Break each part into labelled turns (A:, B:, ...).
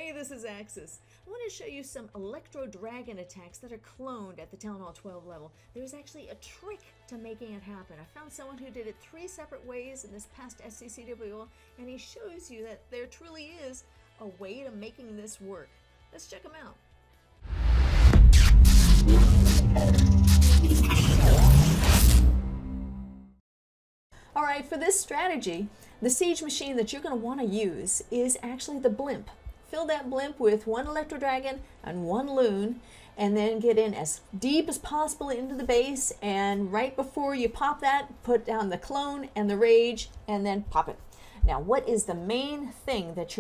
A: Hey, this is Axis. I want to show you some Electro Dragon attacks that are cloned at the Town Hall 12 level. There's actually a trick to making it happen. I found someone who did it 3 separate ways in this past SCCWO, and he shows you that there truly is a way to making this work. Let's check them out. Alright, for this strategy, the siege machine that you're going to want to use is actually the blimp. Fill that blimp with 1 Electro Dragon and 1 Loon, and then get in as deep as possible into the base, and right before you pop that, put down the clone and the rage, and then pop it. Now, what is the main thing that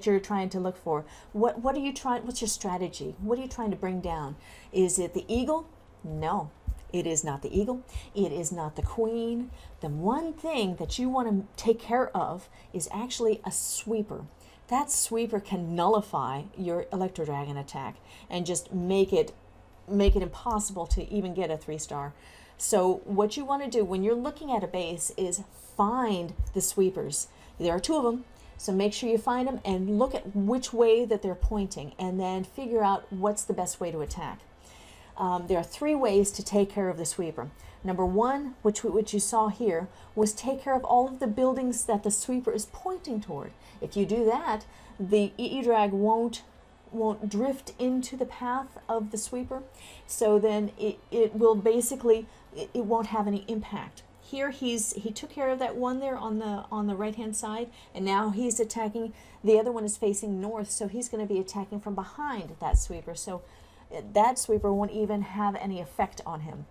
A: you're trying to look for? What are you trying? What's your strategy? What are you trying to bring down? Is it the eagle? No, it is not the eagle. It is not the queen. The one thing that you want to take care of is actually a sweeper. That sweeper can nullify your Electro Dragon attack and just make it impossible to even get a 3-star. So what you want to do when you're looking at a base is find the sweepers. There are 2 of them, so make sure you find them and look at which way that they're pointing, and then figure out what's the best way to attack. There are 3 ways to take care of the sweeper. Number 1, which you saw here, was take care of all of the buildings that the sweeper is pointing toward. If you do that, the E-Drag won't drift into the path of the sweeper, so then it will basically, it won't have any impact. Here he took care of that one there on the right hand side, and now he's attacking. The other one is facing north, so he's going to be attacking from behind that sweeper, so that sweeper won't even have any effect on him.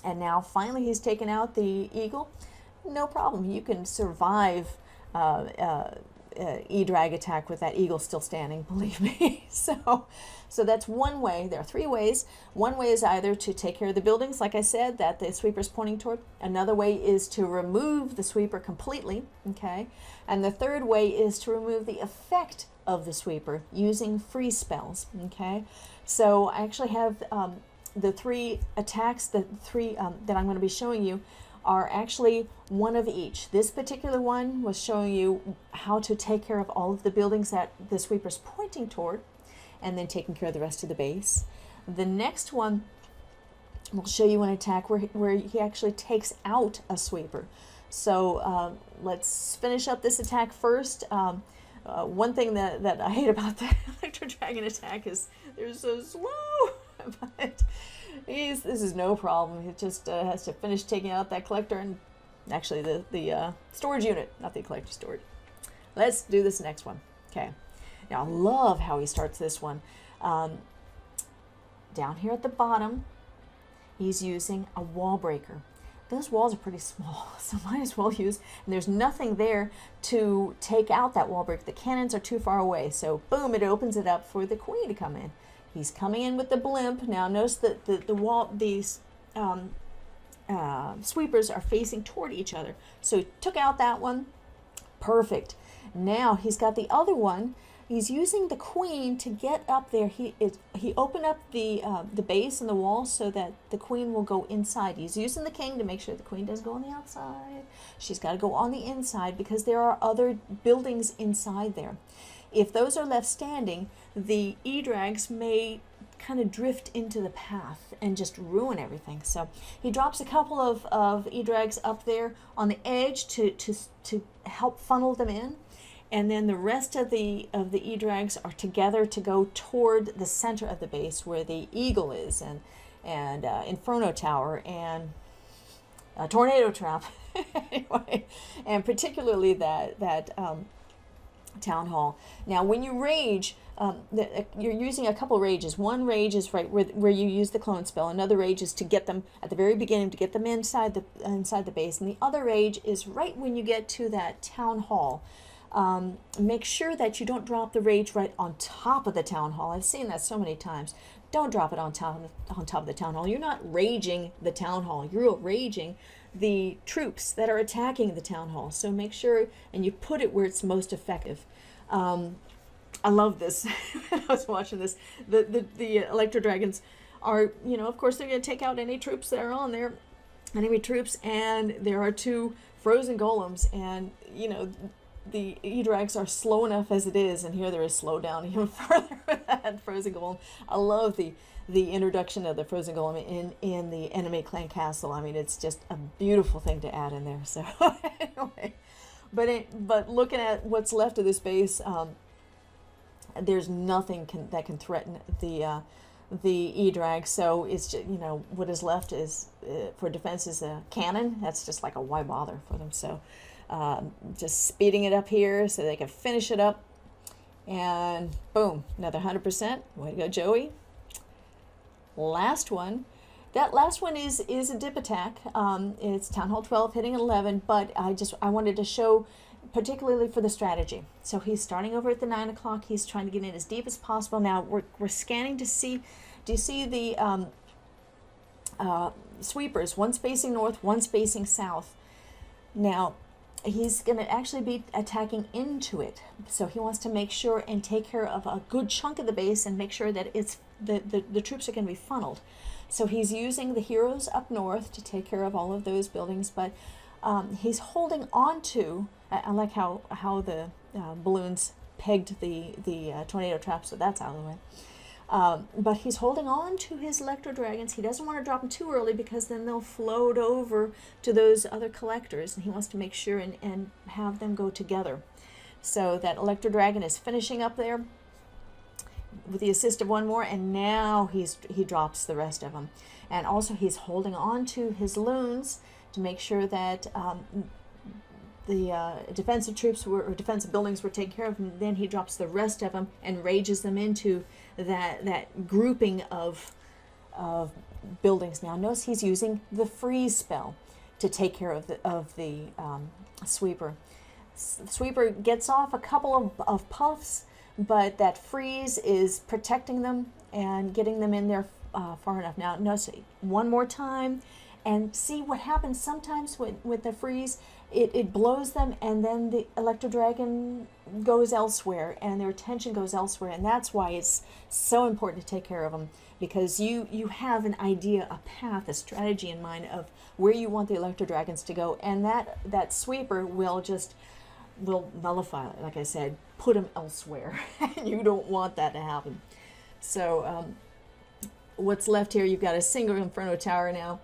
A: And now finally he's taken out the eagle. No problem, you can survive E-Drag attack with that eagle still standing, believe me. So that's one way. There are 3 ways. One way is either to take care of the buildings, like I said, that the sweeper's pointing toward. Another way is to remove the sweeper completely, okay? And the third way is to remove the effect of the sweeper using freeze spells, okay? So I actually have the 3 attacks, that I'm going to be showing you are actually one of each. This particular one was showing you how to take care of all of the buildings that the sweeper's pointing toward, and then taking care of the rest of the base. The next one will show you an attack where he actually takes out a sweeper. So let's finish up this attack first. One thing that I hate about the Electro Dragon attack is they're so slow, but this is no problem. He just has to finish taking out that collector, and actually the storage unit, not the collector storage. Let's do this next one. Okay. Now I love how he starts this one. Down here at the bottom, he's using a wall breaker. Those walls are pretty small, so might as well use, and there's nothing there to take out that wall break. The cannons are too far away, so boom, it opens it up for the queen to come in. He's coming in with the blimp. Now notice that these sweepers are facing toward each other. So he took out that one. Perfect. Now he's got the other one. He's using the queen to get up there. He opened up the base and the wall so that the queen will go inside. He's using the king to make sure the queen doesn't go on the outside. She's got to go on the inside because there are other buildings inside there. If those are left standing, the E-Drags may kind of drift into the path and just ruin everything. So he drops a couple of E-Drags up there on the edge to help funnel them in, and then the rest of the E-Drags are together to go toward the center of the base where the eagle is, and Inferno Tower and a tornado trap. Anyway, and particularly that Town Hall. Now when you rage, you're using a couple rages. One rage is right where you use the clone spell. Another rage is to get them at the very beginning, to get them inside the base. And the other rage is right when you get to that Town Hall. Make sure that you don't drop the rage right on top of the Town Hall. I've seen that so many times. Don't drop it on top of the Town Hall. You're not raging the Town Hall. You're raging the troops that are attacking the Town Hall. So make sure, and you put it where it's most effective. I love this. When I was watching this, the Electro Dragons are, of course they're going to take out any troops that are on there, enemy troops, and there are 2 frozen golems, and the E-Drags are slow enough as it is, and here they're slowed down even further with that Frozen Golem. I love the introduction of the Frozen Golem in the enemy clan castle. I mean, it's just a beautiful thing to add in there. So anyway, but looking at what's left of this base, there's nothing that can threaten the E-Drag. So it's just, you know, what is left is for defense is a cannon. That's just like a why bother for them. So just speeding it up here so they can finish it up, and boom, another 100%. Way to go, Joey. Last one. That last one is a dip attack. It's Town Hall 12 hitting 11, but I wanted to show particularly for the strategy. So he's starting over at the 9 o'clock. He's trying to get in as deep as possible. Now we're scanning to see, do you see the sweepers? One's facing north, one's facing south. Now he's going to actually be attacking into it. So he wants to make sure and take care of a good chunk of the base and make sure that it's the troops are going to be funneled. So he's using the heroes up north to take care of all of those buildings, but he's holding on to, I like how the balloons pegged the tornado trap, so that's out of the way. But he's holding on to his Electro Dragons. He doesn't want to drop them too early because then they'll float over to those other collectors, and he wants to make sure and have them go together. So that Electro Dragon is finishing up there with the assist of one more, and now he drops the rest of them. And also he's holding on to his loons to make sure that the defensive troops or defensive buildings were taken care of, and then he drops the rest of them and rages them into that grouping of buildings. Now notice he's using the freeze spell to take care of the sweeper. Sweeper gets off a couple of puffs, but that freeze is protecting them and getting them in there far enough. Now notice one more time and see what happens sometimes with the freeze. It blows them, and then the Electro Dragon goes elsewhere and their attention goes elsewhere, and that's why it's so important to take care of them, because you have an idea, a path, a strategy in mind of where you want the Electro Dragons to go, and that sweeper will nullify it, like I said, put them elsewhere. You don't want that to happen. So what's left here, you've got a single Inferno Tower now.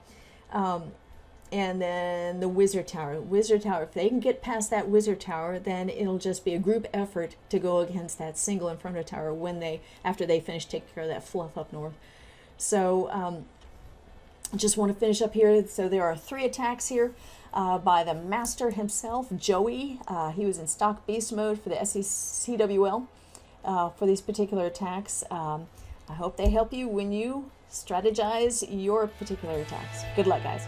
A: And then the Wizard Tower. Wizard Tower, if they can get past that Wizard Tower, then it'll just be a group effort to go against that single Inferno Tower after they finish taking care of that fluff up north. So just want to finish up here. So there are 3 attacks here by the master himself, Joey. He was in stock beast mode for the SECWL for these particular attacks. I hope they help you when you strategize your particular attacks. Good luck, guys.